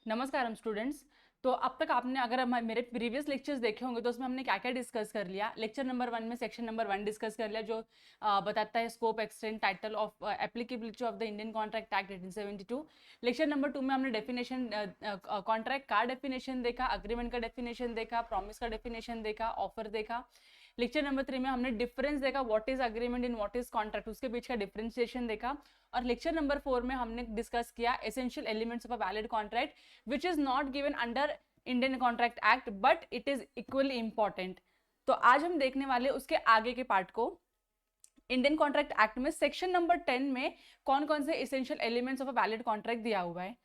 नमस्कारम students. तो अब तक आपने अगर मेरे प्रीवियस लेक्चर्स देखे होंगे तो उसमें हमने क्या क्या डिस्कस कर लिया। लेक्चर नंबर 1 में सेक्शन नंबर 1 डिस्कस कर लिया, जो बताता है scope, extent, title of applicability of the Indian contract act 1872। Lecture number 2 में हमने डेफिनेशन, कॉन्ट्रैक्ट का डेफिनेशन देखा, अग्रीमेंट का डेफिनेशन देखा, प्रॉमिस का डेफिनेशन देखा, ऑफर देखा। लेक्चर नंबर 3 में हमने डिफरेंस देखा, what is agreement in what is contract, उसके बीच का डिफरेंशिएशन देखा। और लेक्चर नंबर 4 में हमने डिस्कस किया essential elements of a valid contract which is not given under Indian Contract Act but it is equally important। तो आज हम देखने वाले उसके आगे के पार्ट को। इंडियन कॉन्ट्रैक्ट एक्ट में सेक्शन नंबर 10 में कौन कौन से essential elements of a valid contract दिया हुआ है।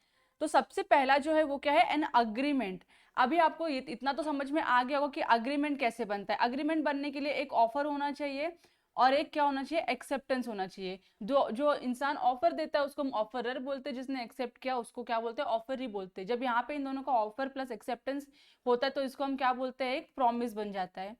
तो सबसे पहला जो है वो क्या है, एन अग्रीमेंट। अभी आपको इतना तो समझ में आ गया होगा कि अग्रीमेंट कैसे बनता है। अग्रीमेंट बनने के लिए एक ऑफर होना चाहिए और एक क्या होना चाहिए, एक्सेप्टेंस होना चाहिए। जो जो इंसान ऑफर देता है उसको हम ऑफरर बोलते हैं, जिसने एक्सेप्ट किया उसको क्या बोलते हैं, ऑफर ही बोलते हैं। जब यहाँ पे इन दोनों का ऑफर प्लस एक्सेप्टेंस होता है तो इसको हम क्या बोलते हैं, एक प्रॉमिस बन जाता है।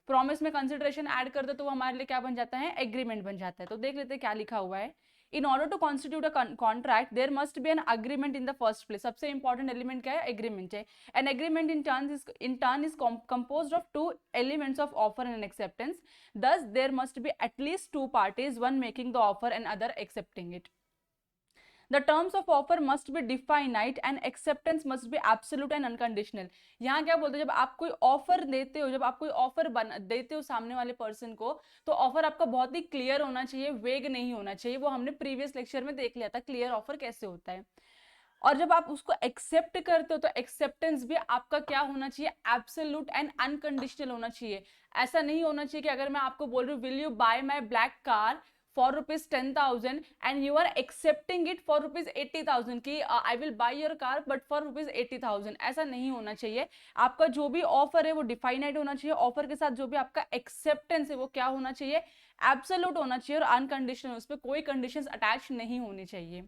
प्रॉमिस में कंसिडरेशन ऐड कर दो तो वो हमारे लिए क्या बन जाता है, एग्रीमेंट बन जाता है। तो देख लेते हैं क्या लिखा हुआ है। In order to constitute a contract there must be an agreement in the first place. सबसे इंपॉर्टेंट एलिमेंट क्या है, एग्रीमेंट है। An agreement in turn is composed of two elements of offer and acceptance. Thus there must be at least two parties, one making the offer and other accepting it. The terms of offer must be definite and acceptance must be absolute and unconditional। यहाँ क्या बोलते हैं, जब आप कोई offer देते हो, जब आप कोई ऑफर देते हो सामने वाले पर्सन को, तो ऑफर आपका बहुत ही क्लियर होना चाहिए, वेग नहीं होना चाहिए। वो हमने प्रीवियस लेक्चर में देख लिया था क्लियर ऑफर कैसे होता है। और जब आप उसको एक्सेप्ट करते हो तो एक्सेप्टेंस भी आपका क्या होना चाहिए, एब्सोल्यूट एंड अनकंडीशनल होना चाहिए। ऐसा नहीं होना चाहिए कि अगर मैं आपको बोल रही हूँ will you buy my black car for rupees 10,000 and you are accepting it for rupees 80,000 की I will buy your car but for rupees 80,000, ऐसा नहीं होना चाहिए। आपका जो भी ऑफर है वो डिफाइनाइट होना चाहिए। ऑफर के साथ जो भी आपका एक्सेप्टेंस है वो क्या होना चाहिए, एब्सोल्यूट होना चाहिए और अनकंडीशनल, उस पर कोई कंडीशंस अटैच नहीं होनी चाहिए।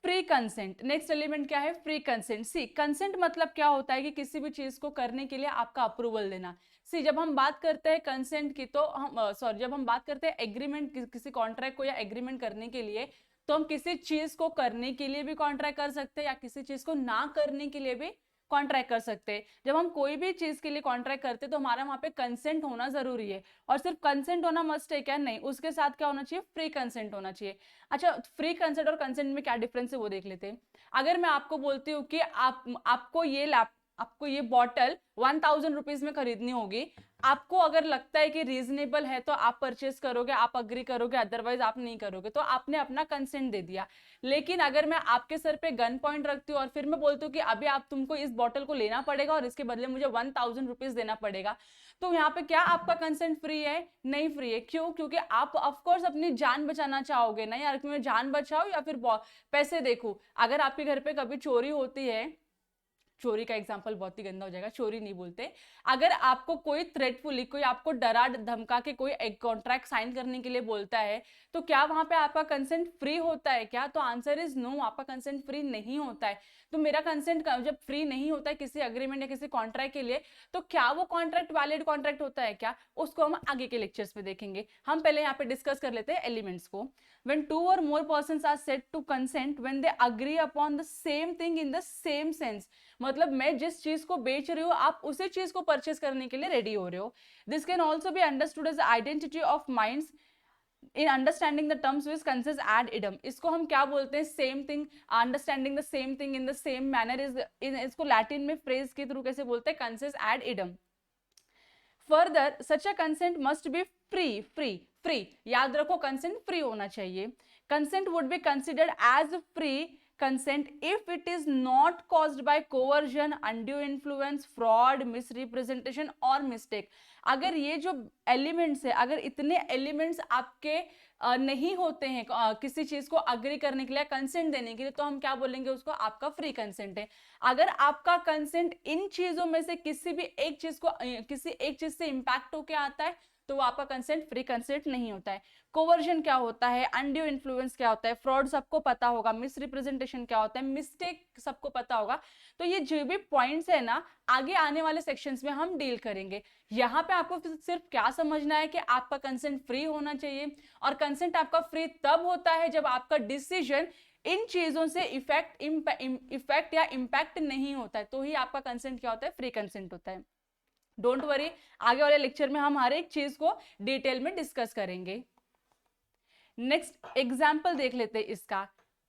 फ्री कंसेंट, नेक्स्ट एलिमेंट क्या है, फ्री कंसेंट। सी कंसेंट मतलब क्या होता है कि किसी भी चीज को करने के लिए आपका अप्रूवल देना। सी जब हम बात करते हैं कंसेंट की तो हम जब हम बात करते हैं एग्रीमेंट, किसी कॉन्ट्रैक्ट को या एग्रीमेंट करने के लिए, तो हम किसी चीज को करने के लिए भी कॉन्ट्रैक्ट कर सकते हैं या किसी चीज को ना करने के लिए भी कॉन्ट्रैक्ट कर सकते हैं। जब हम कोई भी चीज के लिए कॉन्ट्रैक्ट करते हैं तो हमारा वहां पे कंसेंट होना जरूरी है। और सिर्फ कंसेंट होना मस्ट है क्या, नहीं, उसके साथ क्या होना चाहिए, फ्री कंसेंट होना चाहिए। अच्छा, फ्री कंसेंट और कंसेंट में क्या डिफरेंस है वो देख लेते हैं। अगर मैं आपको बोलती हूँ कि आपको ये बॉटल 1,000 रुपीज में खरीदनी होगी, आपको अगर लगता है कि रीजनेबल है तो आप परचेस करोगे, आप अग्री करोगे, अदरवाइज आप नहीं करोगे, तो आपने अपना कंसेंट दे दिया। लेकिन अगर मैं आपके सर पे गन पॉइंट रखती हूँ और फिर मैं बोलती हूँ कि अभी आप तुमको इस बॉटल को लेना पड़ेगा और इसके बदले मुझे 1,000 रुपीज देना पड़ेगा, तो यहाँ पे क्या आपका कंसेंट फ्री है, नहीं फ्री है। क्यों, क्योंकि आप ऑफकोर्स अपनी जान बचाना चाहोगे ना यार, कि मैं जान बचाओ या फिर पैसे देखो। अगर आपके घर पे कभी चोरी होती है, चोरी का एग्जांपल बहुत ही गंदा हो जाएगा, चोरी नहीं बोलते, अगर आपको कोई थ्रेटफुली, कोई आपको डरा धमका के कोई एक कॉन्ट्रैक्ट साइन करने के लिए बोलता है, तो क्या वहां पे आपका कंसेंट फ्री होता है क्या, तो आंसर इज नो, आपका कंसेंट फ्री नहीं होता है। तो मेरा कंसेंट जब फ्री नहीं होता है किसी अग्रीमेंट या किसी कॉन्ट्रैक्ट के लिए, तो क्या वो कॉन्ट्रैक्ट वैलिड कॉन्ट्रैक्ट होता है क्या, उसको हम आगे के लेक्चर्स में देखेंगे। हम पहले यहाँ पे डिस्कस कर लेते हैं एलिमेंट्स को। when two or more persons are said to consent when they agree upon the same thing in the same sense। मतलब मैं जिस चीज को बेच रही हूँ आप उसी चीज को परचेस करने के लिए रेडी हो रहे हो। This can also be understood as identity of minds in understanding the terms which consensus ad idem. इसको हम क्या बोलते हैं, same thing, understanding the same thing in the same manner is, इसको लैटिन में फ्रेज के थ्रू कैसे बोलते हैं, consensus ad idem. Further such a consent must be free, free free, याद रखो कंसेंट फ्री होना चाहिए। Consent would be considered as free consent if it is not caused by coercion, undue influence, fraud, misrepresentation or mistake। अगर ये जो elements है, अगर इतने एलिमेंट्स आपके नहीं होते हैं किसी चीज को अग्री करने के लिए, कंसेंट देने के लिए, तो हम क्या बोलेंगे, उसको आपका फ्री कंसेंट है। अगर आपका कंसेंट इन चीजों में से किसी भी एक चीज को, किसी एक चीज से इंपैक्ट होके आता है, तो वो आपका कंसेंट फ्री कंसेंट नहीं होता है। कोवर्जन क्या होता है, अनड्यू इन्फ्लुएंस क्या होता है, फ्रॉड सबको पता होगा, मिस रिप्रेजेंटेशन क्या होता है, मिस्टेक सबको पता होगा। तो ये जो भी पॉइंट्स है ना, आगे आने वाले सेक्शंस में हम डील करेंगे। यहाँ पे आपको सिर्फ क्या समझना है कि आपका कंसेंट फ्री होना चाहिए, और कंसेंट आपका फ्री तब होता है जब आपका डिसीजन इन चीजों से इफेक्ट या इम्पैक्ट नहीं होता है, तो ही आपका कंसेंट क्या होता है, फ्री कंसेंट होता है। डोंट वरी, आगे वाले लेक्चर में हम हर एक चीज को डिटेल में डिस्कस करेंगे। नेक्स्ट एग्जाम्पल देख लेते हैं इसका।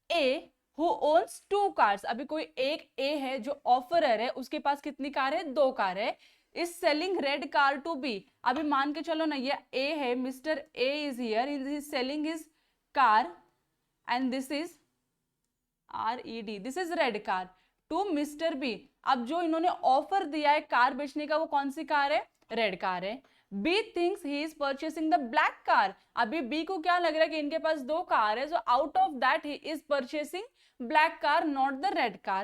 ए हु ओन्स 2 कार्स, अभी कोई एक ए है जो ऑफरर है, उसके पास कितनी कार है, 2 कार है, is selling red car to B. अभी मान के चलो ना, ये ए है, mister A is here, he is selling his car and this is RED, this is red car to mister B. अब जो इन्होंने ऑफर दिया है कार बेचने का, वो कौन सी कार है, रेड कार है। B thinks he is purchasing the black car, अभी B को क्या लग रहा है कि इनके पास 2 कार है, so out of that he is purchasing black car, not the red car.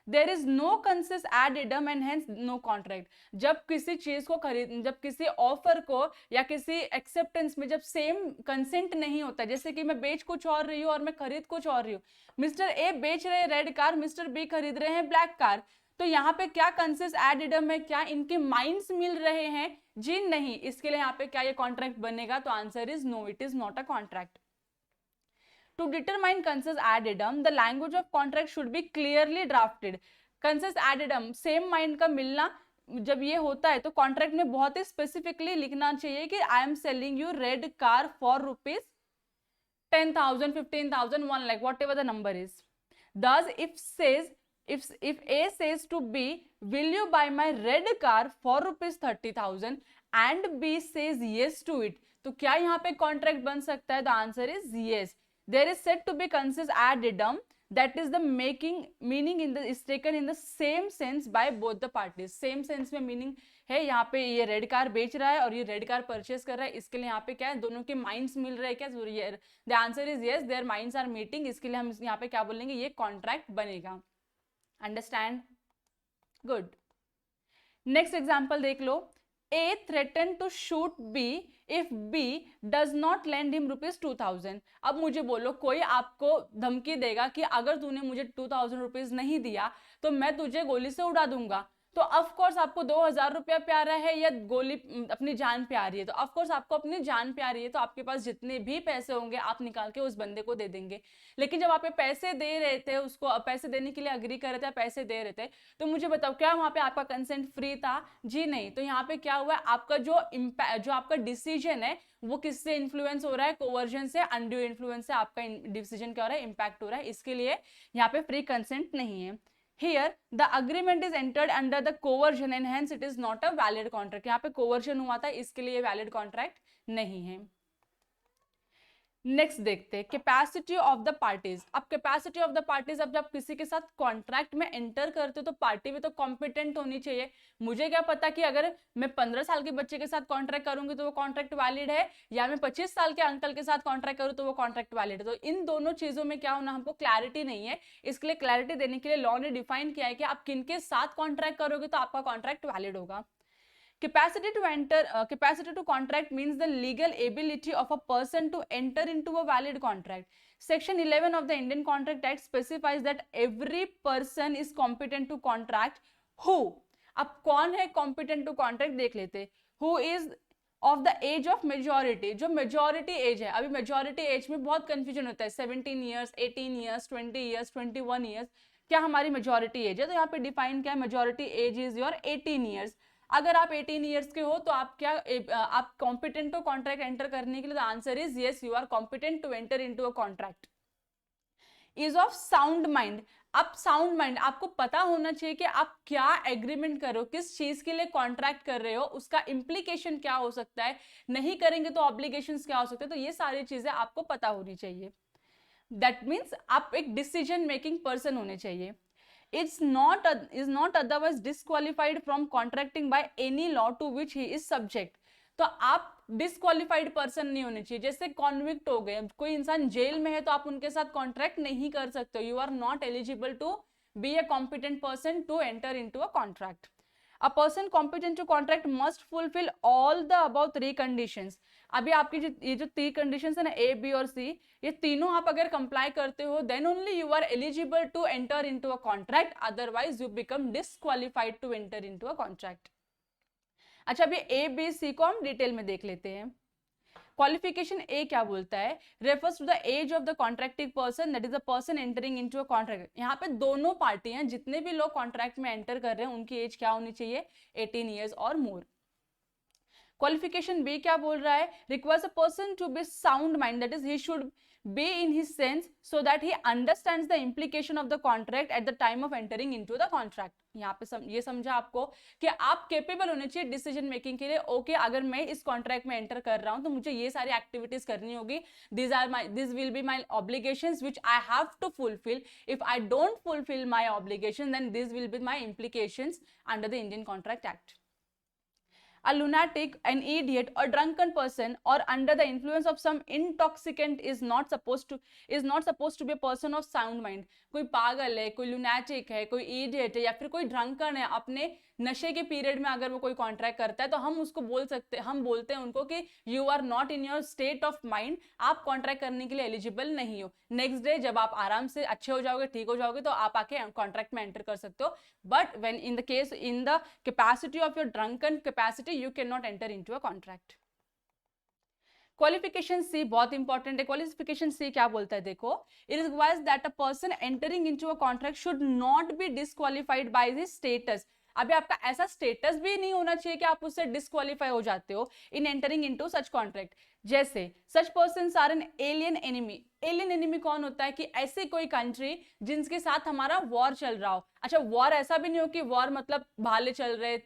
There is no consent addendum and hence no contract. जब किसी चीज को जब किसी ऑफर को या किसी एक्सेप्टेंस में जब सेम कंसेंट नहीं होता, जैसे कि मैं बेच कुछ और रही हूँ और मैं खरीद कुछ और रही हूँ, मिस्टर ए बेच रहे हैं रेड कार, मिस्टर बी खरीद रहे हैं ब्लैक कार, तो यहाँ पे क्या कंसेस एडिडम है, क्या इनके माइंड्स मिल रहे हैं, जी नहीं, इसके लिए यहाँ पे क्या ये कॉन्ट्रैक्ट बनेगा, तो answer is no, it is not a contract. To determine consensus ad idem the language of contract should be clearly drafted. Consensus ad idem same mind का मिलना जब ये होता है तो कॉन्ट्रैक्ट में बहुत ही स्पेसिफिकली लिखना चाहिए कि I am selling you read car for rupees 10,000, 15,000, 1 lakh, whatever the number is. Thus, if A says to B, will you buy my red car for rupees 30,000 and B says yes to it, तो क्या यहाँ पे contract बन सकता है, the answer is yes. There is said to be consist addendum, that is the meaning in the is taken in the same sense by both the parties. Same sense में meaning है, यहाँ पे ये red car बेच रहा है और ये रेड कार परचेस कर रहा है, इसके लिए यहाँ पे क्या है, दोनों के माइंड्स मिल रहे हैं क्या, the answer is yes, their minds are meeting, इसके लिए हम यहाँ पे क्या बोलेंगे, ये कॉन्ट्रैक्ट बनेगा। Understand, good. नेक्स्ट एग्जांपल देख लो। A threatened to shoot B if B does not lend him rupees 2,000. अब मुझे बोलो, कोई आपको धमकी देगा कि अगर तूने मुझे 2,000 रुपीज नहीं दिया तो मैं तुझे गोली से उड़ा दूंगा, तो ऑफ कोर्स आपको 2,000 रुपया प्यारा है या गोली अपनी जान प्यारी है, तो ऑफ कोर्स आपको अपनी जान प्यारी है, तो आपके पास जितने भी पैसे होंगे आप निकाल के उस बंदे को दे देंगे। लेकिन जब आप पैसे दे रहे थे, उसको पैसे देने के लिए अग्री कर रहे थे, पैसे दे रहे थे, तो मुझे बताओ क्या वहां पे आपका कंसेंट फ्री था, जी नहीं। तो यहाँ पे क्या हुआ, आपका जो आपका डिसीजन है वो किससे इन्फ्लुएंस हो रहा है, कोवर्जन से, अनड्यू इन्फ्लुएंस से आपका डिसीजन क्या हो रहा है, इंपैक्ट हो रहा है, इसके लिए यहाँ पे फ्री कंसेंट नहीं है। Here the agreement is entered under the coercion and hence it is not a valid contract. यहाँ पे coercion हुआ था, इसके लिए valid contract नहीं है। नेक्स्ट देखते हैं कैपेसिटी ऑफ द पार्टीज। अब कैपेसिटी ऑफ द पार्टीज, अब जब किसी के साथ कॉन्ट्रैक्ट में एंटर करते हो तो पार्टी भी तो कॉम्पिटेंट होनी चाहिए। मुझे क्या पता कि अगर मैं 15 साल के बच्चे के साथ कॉन्ट्रैक्ट करूंगी तो वो कॉन्ट्रैक्ट वैलिड है, या मैं 25 साल के अंकल के साथ कॉन्ट्रैक्ट करूं तो वो कॉन्ट्रैक्ट वैलिड है। तो इन दोनों चीजों में क्या होना, हमको क्लैरिटी नहीं है। इसके लिए क्लैरिटी देने के लिए लॉ ने डिफाइन किया है कि आप किनके साथ कॉन्ट्रैक्ट करोगे तो आपका कॉन्ट्रैक्ट वैलिड होगा। Capacity to contract means the legal ability of a person to enter into a valid contract. Section 11 of the Indian Contract Act specifies that every person is competent to contract who, अब कौन है competent to contract देख लेते, who is of the age of majority, जो majority age है। अभी majority age में बहुत confusion होता है, 17 years, 18 years, 20 years, 21 years, क्या हमारी majority age है, तो यहाँ पे define क्या है, majority age is your 18 years। अगर आप 18 इयर्स के हो तो आप क्या, आप कॉम्पिटेंट हो कॉन्ट्रैक्ट एंटर करने के लिए, answer is yes, you are competent to enter into a contract. Is of sound mind, अब साउंड माइंड आपको पता होना चाहिए कि आप क्या एग्रीमेंट कर रहे हो, किस चीज के लिए कॉन्ट्रैक्ट कर रहे हो, उसका इम्प्लीकेशन क्या हो सकता है, नहीं करेंगे तो ऑब्लिगेशंस क्या हो सकते हैं, तो ये सारी चीजें आपको पता होनी चाहिए। दैट मीन्स आप एक डिसीजन मेकिंग पर्सन होने चाहिए। is not otherwise disqualified from contracting by any law to which he is subject। तो आप डिस्क्वालिफाइड पर्सन नहीं होने चाहिए। जैसे कॉन्विक्ट हो गए, कोई इंसान जेल में है तो आप उनके साथ कॉन्ट्रैक्ट नहीं कर सकते, you are not eligible to be a competent person to enter into a contract. A person competent to contract must fulfill all the above 3 conditions। अभी आपकी ये जो 3 conditions है ना, A, B और C, ये तीनों आप अगर comply करते हो then only you are eligible to enter into a contract, otherwise you become disqualified to enter into a contract। अच्छा, अभी A, B, C को हम डिटेल में देख लेते हैं। क्वालिफिकेशन ए क्या बोलता है, refers to the age of the contracting person, that is the person entering into a contract. यहाँ पे दोनों पार्टियां, जितने भी लोग कॉन्ट्रैक्ट में एंटर कर रहे हैं, उनकी एज क्या होनी चाहिए, 18 ईयर्स और मोर। क्वालिफिकेशन बी क्या बोल रहा है, requires a person to be sound mind, that is he should be in his sense so that he understands the implication of the contract at the time of entering into the contract। यहाँ पे ये समझा आपको कि आप capable होने चाहिए decision making के लिए। ओके अगर मैं इस कॉन्ट्रैक्ट में एंटर कर रहा हूं तो मुझे ये सारी एक्टिविटीज करनी होगी, this will be my obligations which I have to fulfil, if I don't fulfil my obligation then this will be my implications under the Indian contract act. A lunatic, an idiot, or drunken person, or under the influence of some intoxicant is not supposed to be a person of sound mind। कोई पागल है, कोई lunatic है, कोई idiot है, या फिर कोई drunken है, अपने नशे के पीरियड में अगर वो कोई कॉन्ट्रैक्ट करता है तो हम उसको बोलते हैं उनको कि you are not in your state of mind, आप कॉन्ट्रैक्ट करने के लिए एलिजिबल नहीं हो। नेक्स्ट डे जब आप आराम से अच्छे हो जाओगे, ठीक हो जाओगे, तो आप आके कॉन्ट्रैक्ट में एंटर कर सकते हो। But when in the capacity of your drunken capacity you can not enter into a contract. Qualification C बहुत इंपॉर्टेंट है। क्वालिफिकेशन सी क्या बोलता है, देखो, it requires that a person entering into a contract should not be disqualified by his status. अभी आपका ऐसा status भी नहीं होना चाहिए कि आप उससे डिस्क्वालीफाई हो जाते हो in entering into such contract. जैसे such persons are an alien enemy. Alien enemy कौन होता है कि ऐसे कोई कंट्री जिनके साथ हमारा वॉर चल रहा हो। अच्छा, वॉर ऐसा भी नहीं हो कि वॉर मतलब भाले चल रहे,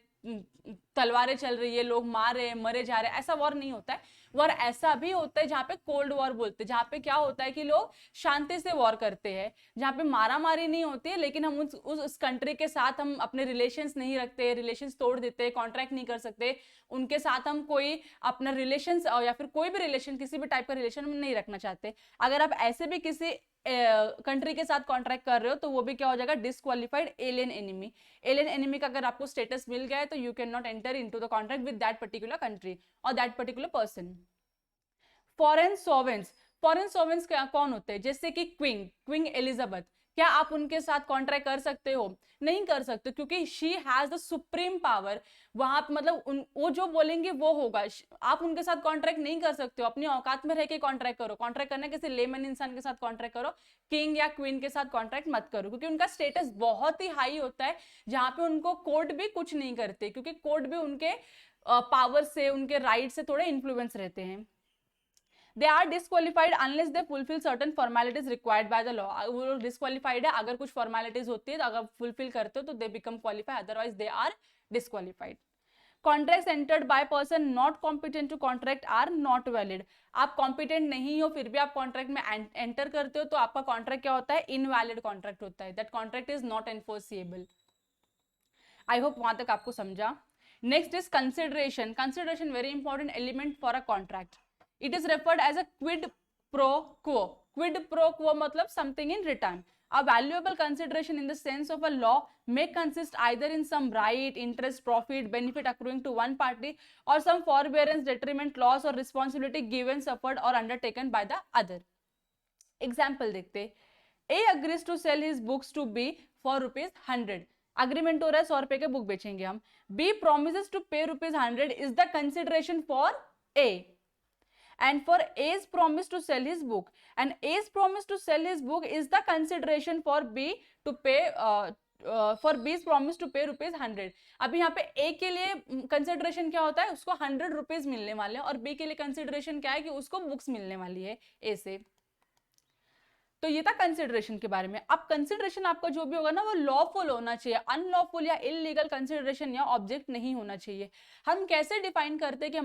तलवारें चल रही है, लोग मार रहे, मरे जा रहे, ऐसा वॉर नहीं होता है। वॉर ऐसा भी होता है जहाँ पे कोल्ड वॉर बोलते हैं, जहाँ पे क्या होता है कि लोग शांति से वॉर करते हैं, जहाँ पे मारा मारी नहीं होती है, लेकिन हम उस कंट्री के साथ हम अपने रिलेशंस नहीं रखते, रिलेशंस तोड़ देते, कॉन्ट्रैक्ट नहीं कर सकते, उनके साथ हम कोई अपना रिलेशंस या फिर कोई भी रिलेशन, किसी भी टाइप का रिलेशन हम नहीं रखना चाहते। अगर आप ऐसे भी किसी कंट्री के साथ कॉन्ट्रैक्ट कर रहे हो तो वो भी क्या हो जाएगा, disqualified alien enemy. Alien enemy का अगर आपको स्टेटस मिल गया है तो you can not enter into the contract with that particular country और that particular person. Foreign sovereigns, foreign sovereigns कौन होते हैं, जैसे कि क्वीन एलिजाबेथ, क्या आप उनके साथ कॉन्ट्रैक्ट कर सकते हो? नहीं कर सकते, क्योंकि she has the supreme power. वहां मतलब वो जो बोलेंगे वो होगा। आप उनके साथ कॉन्ट्रैक्ट नहीं कर सकते हो, अपनी औकात में रह के कॉन्ट्रैक्ट करो। कॉन्ट्रैक्ट करना किसी लेमन इंसान के साथ कॉन्ट्रैक्ट करो, किंग या क्वीन के साथ कॉन्ट्रैक्ट मत करो, क्योंकि उनका स्टेटस बहुत ही हाई होता है, जहां पे उनको कोर्ट भी कुछ नहीं करते, क्योंकि कोर्ट भी उनके पावर से, उनके राइट से थोड़े इन्फ्लुएंस रहते हैं। They are disqualified unless they fulfill certain formalities required by the law। वो लोग disqualified है अगर कुछ formalities होती है, तो अगर fulfill करते हो तो they become qualified, otherwise they are disqualified। Contracts entered by person not competent to contract are not valid। आप competent नहीं हो फिर भी आप contract में enter करते हो तो आपका contract क्या होता है, invalid contract होता है। That contract is not enforceable। I hope वहां तक आपको समझा। Next is consideration। Consideration very important element for a contract। It is referred as a quid pro quo। Quid pro quo मतलब something in return। A valuable consideration in the sense of a law may consist either in some right, interest, profit, benefit accruing to one party or some forbearance, detriment, loss or responsibility given, suffered or undertaken by the other। Example देखते, A agrees to sell his books to B for ₹100। Agreement हो रहा है 100 रुपए के book बेचेंगे हम। B promises to pay ₹100 is the consideration for A। And for A's promise to sell his book, and A's promise to sell his book is the consideration for B to pay for B's promise to pay ₹100। अभी यहाँ पे A के लिए consideration क्या होता है, उसको ₹100 मिलने वाले हैं, और B के लिए कंसिडरेशन क्या है कि उसको बुक्स मिलने वाली है A से। तो ये था कंसिडरेशन के बारे में। अब कंसिडरेशन आपका जो भी होगा ना वो लॉफुल होना चाहिए, अनलॉफुल या इलीगल कंसिडरेशन या ऑब्जेक्ट नहीं होना चाहिए। हम कैसे डिफाइन करते हैं कि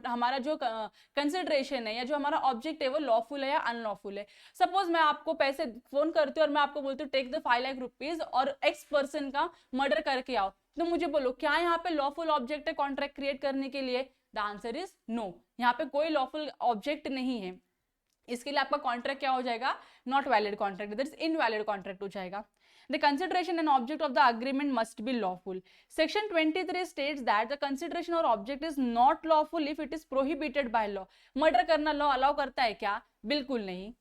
हमारा जो कंसिडरेशन है या जो हमारा ऑब्जेक्ट है वो लॉफुल है या अनलॉफुल है? सपोज मैं आपको पैसे फोन करती हूँ और मैं आपको बोलती हूँ टेक द 5 लाख रुपीज और एक्स पर्सन का मर्डर करके आओ, तो मुझे बोलो क्या यहाँ पे लॉफुल ऑब्जेक्ट है कॉन्ट्रैक्ट क्रिएट करने के लिए? द आंसर इज नो, यहाँ पे कोई लॉफुल ऑब्जेक्ट नहीं है। इसके लिए आपका कॉन्ट्रैक्ट क्या हो जाएगा, not valid contract, that is invalid contract हो जाएगा। The consideration and object of the agreement must be lawful। Section 23 states that the consideration or object is not lawful if it is prohibited by law। Murder करना law allow करता है क्या? बिल्कुल नहीं।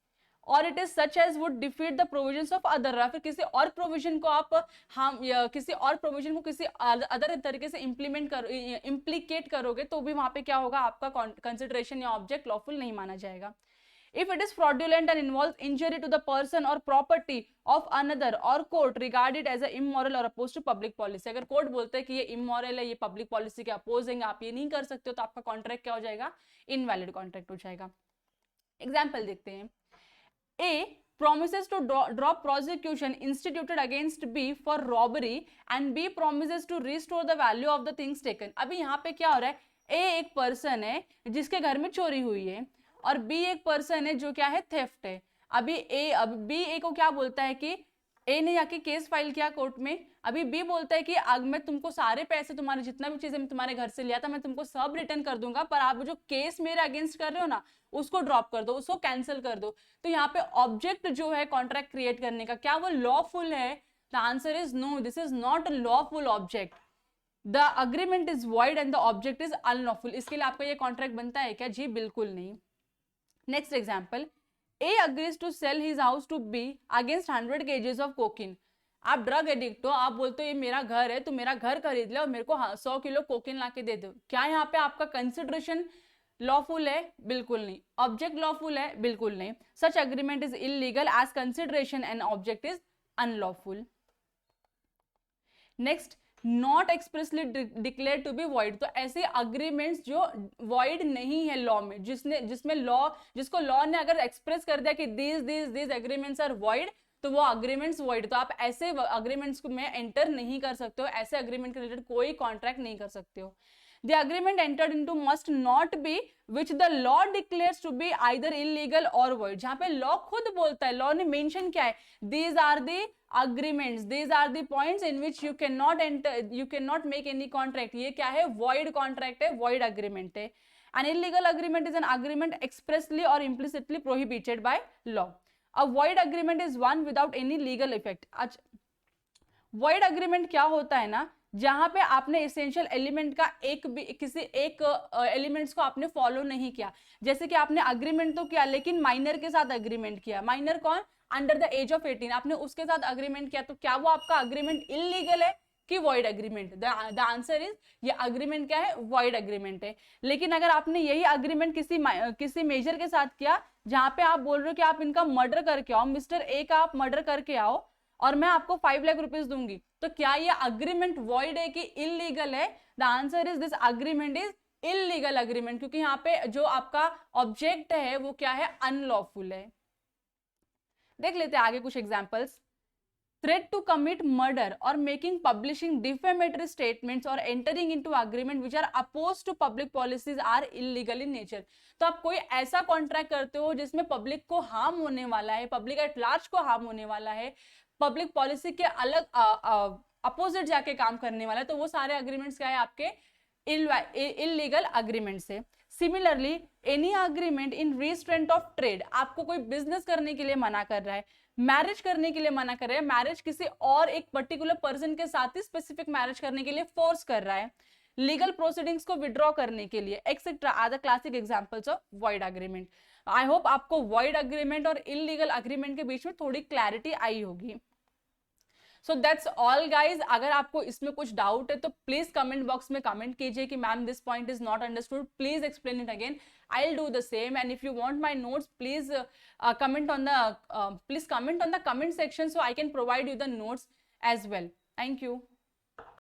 और it is such as would defeat the provisions of other, फिर किसी और प्रोविजन को आप किसी और प्रोविजन को किसी अदर तरीके से इम्प्लीकेट करोगे तो भी वहां पे क्या होगा, आपका कंसिडरेशन या ऑब्जेक्ट लॉफुल नहीं माना जाएगा. If it is fraudulent and involves injury to the person or property of another or court regard it as a immoral or opposed to public policy. अगर कोर्ट बोलते हैं कि ये immoral है, ये public policy के opposing है, आप ये नहीं कर सकते हो, तो आपका कॉन्ट्रैक्ट क्या हो जाएगा, इनवैलिड कॉन्ट्रैक्ट हो जाएगा. एग्जाम्पल देखते हैं. A promises to drop prosecution instituted against B for robbery and B promises to restore the value of the things taken. अभी यहाँ पे क्या हो रहा है, A एक पर्सन है जिसके घर में चोरी हुई है और बी एक पर्सन है जो क्या है, थेफ्ट है. अभी बी ए को क्या बोलता है कि ए ने जाके केस फाइल किया कोर्ट में. अभी बी बोलता है कि मैं तुमको सारे पैसे, तुम्हारे जितना भी चीजें मैं तुम्हारे घर से लिया था, मैं तुमको सब रिटर्न कर दूंगा, पर आप जो केस मेरे अगेंस्ट कर रहे हो ना, उसको ड्रॉप कर दो, उसको कैंसिल कर दो. तो यहाँ पे ऑब्जेक्ट जो है कॉन्ट्रैक्ट क्रिएट करने का, क्या वो लॉफुल है? The answer is no, this is not a lawful object. The agreement is void and the object is unlawful. इसके लिए आपका ये कॉन्ट्रैक्ट बनता है क्या? जी बिल्कुल नहीं. Next example, A agrees to sell his house to B against 100 kgs of cocaine. आप ड्रग एडिक्ट हो, आप बोलते हो ये मेरा घर है, तो मेरा घर खरीद ले और मेरे को 100 किलो कोकेन लाके दे दो. क्या यहाँ पे आपका कंसिडरेशन लॉफुल है? बिल्कुल नहीं. ऑब्जेक्ट लॉफुल है? बिल्कुल नहीं. Such agreement is illegal as consideration and object is unlawful. Next, not expressly declare to be void. तो ऐसे अग्रीमेंट्स जो वॉइड नहीं है लॉ में, जिसको लॉ ने अगर एक्सप्रेस कर दिया कि दीज एग्रीमेंट्स आर वॉइड, तो वो अग्रीमेंट्स वॉइड. तो आप ऐसे अग्रीमेंट्स को में एंटर नहीं कर सकते हो, ऐसे अग्रीमेंट के रिलेटेड कोई कॉन्ट्रैक्ट नहीं कर सकते हो. The agreement entered into must not be which the law declares to be either illegal or void. जहां पे लॉ खुद बोलता है, लॉ ने मेंशन क्या है, these are the agreements, these are the points in which you cannot enter, you cannot make any contract. ये क्या है? void contract है, void agreement है. An illegal agreement is an agreement expressly or implicitly prohibited by law. A void agreement is one without any legal effect. अच्छा, void agreement क्या होता है ना, जहां पे आपने एसेंशियल एलिमेंट का किसी एक एलिमेंट्स को आपने फॉलो नहीं किया. जैसे कि आपने अग्रीमेंट तो किया, लेकिन माइनर के साथ अग्रीमेंट किया. माइनर कौन? Under the age of 18. आपने उसके साथ अग्रीमेंट किया, तो क्या वो आपका अग्रीमेंट इलीगल है कि void agreement? The answer is, ये अग्रीमेंट क्या है? वॉइड अग्रीमेंट है. लेकिन अगर आपने यही अग्रीमेंट किसी मेजर के साथ किया, जहां पे आप बोल रहे हो कि आप इनका मर्डर करके आओ, मिस्टर ए का आप मर्डर करके आओ और मैं आपको 5 लाख रुपीस दूंगी, तो क्या ये अग्रीमेंट वॉइड है कि इलीगल है? The answer is this agreement is illegal agreement, क्योंकि यहाँ पे जो आपका ऑब्जेक्ट है वो क्या है? अनलॉफुल है. देख लेते हैं आगे कुछ examples. Threat to commit murder और मेकिंग पब्लिशिंग डिफेमेटरी स्टेटमेंट्स और entering into agreement which are opposed to public policies are illegal in nature. तो आप कोई ऐसा कॉन्ट्रैक्ट करते हो जिसमें पब्लिक को हार्म होने वाला है, पब्लिक एट लार्ज को हार्म होने वाला है, पब्लिक पॉलिसी के अलग अपोजिट जाके काम करने वाला है, तो वो सारे अग्रीमेंट्स क्या है? आपके इलीगल अग्रीमेंट्स है. Similarly any agreement in restraint of trade, आपको कोई बिजनेस करने के लिए मना कर रहा है, मैरिज करने के लिए मना कर रहा है, मैरिज किसी और एक पर्टिकुलर पर्सन के साथ ही स्पेसिफिक मैरिज करने के लिए फोर्स कर रहा है, लीगल प्रोसीडिंग्स को विड्रॉ करने के लिए, etcetera are the classic examples of void agreement. I hope आपको वॉइड अग्रीमेंट और इलीगल अग्रीमेंट के बीच में थोड़ी क्लैरिटी आई होगी. So that's all guys. अगर आपको इसमें कुछ डाउट है तो प्लीज कमेंट बॉक्स में कमेंट कीजिए कि ma'am this point is not understood, please explain it again. I'll do the same, and if you want my notes, please comment on the comment section so I can provide you the notes as well. Thank you.